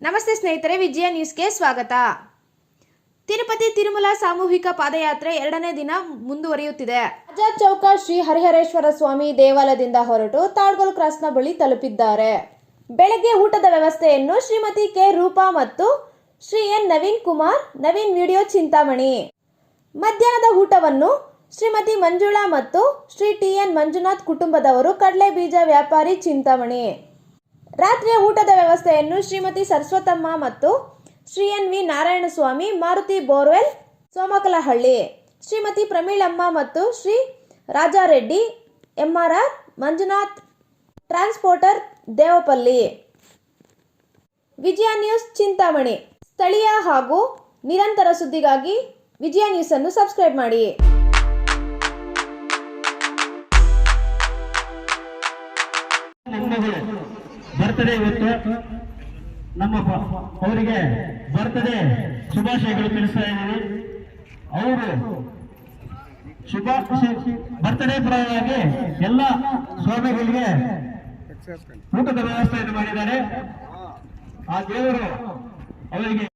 ನಮಸ್ತೆ ಸ್ನೇಹಿತರೆ, ವಿಜಯ ನ್ಯೂಸ್ಗೆ ಸ್ವಾಗತ. ತಿರುಪತಿ ತಿರುಮಲ ಸಾಮೂಹಿಕ ಪಾದಯಾತ್ರೆ 2ನೇ ದಿನ ಮುಂದುವರಿಯುತ್ತಿದೆ. ಆಜಾದ್ ಚೌಕ ಶ್ರೀ ಹರಿಹರೇಶ್ವರ ಸ್ವಾಮಿ ದೇವಾಲಯದಿಂದ ಹೊರಟು ತಾಡ್ಗೋಲ್ ಕ್ರಾಸ್ನ ಬಳಿ ತಲುಪಿದ್ದಾರೆ. ಬೆಳಗ್ಗೆ ಊಟದ ವ್ಯವಸ್ಥೆಯನ್ನು ಶ್ರೀಮತಿ ಕೆ ರೂಪಾ ಮತ್ತು ಶ್ರೀ ಎನ್ ನವೀನ್ ಕುಮಾರ್ ನವೀನ್ ವಿಡಿಯೋ ಚಿಂತಾಮಣಿ. ಮಧ್ಯಾಹ್ನದ ಊಟವನ್ನು ಶ್ರೀಮತಿ ಮಂಜುಳಾ ಮತ್ತು ಶ್ರೀ ಟಿ ಎನ್ ಮಂಜುನಾಥ್ ಕುಟುಂಬದವರು ಕಡಲೆ ಬೀಜ ವ್ಯಾಪಾರಿ ಚಿಂತಾಮಣಿ. ರಾತ್ರಿಯ ಊಟದ ವ್ಯವಸ್ಥೆಯನ್ನು ಶ್ರೀಮತಿ ಸರಸ್ವತಮ್ಮ ಮತ್ತು Shri N V Narayanaswamy Maruti borewell Somakalahalli, Shrimati Pramilamma ಮತ್ತು Shri Rajareddy MRR Manjunath transporter Devapalli. Vijaya News Chintamani. ಸ್ಥಳೀಯ ಹಾಗೂ ನಿರಂತರ ಸುದ್ದಿಗಾಗಿ ವಿಜಯ ನ್ಯೂಸ್ ಅನ್ನು ಸಬ್ಸ್ಕ್ರೈಬ್ ಮಾಡಿ. ಬರ್ತಡೇ ಇವತ್ತು ನಮ್ಮ ಅವರಿಗೆ ಬರ್ತಡೇ ಶುಭಾಶಯಗಳು ತಿಳಿಸ್ತಾ ಇದ್ದೀವಿ. ಅವರು ಬರ್ತಡೇ ಪರವಾಗಿ ಎಲ್ಲ ಸ್ವಾಮಿಗಳಿಗೆ ಊಟದ ವ್ಯವಸ್ಥೆಯನ್ನು ಮಾಡಿದ್ದಾರೆ. ಆ ದೇವರು ಅವರಿಗೆ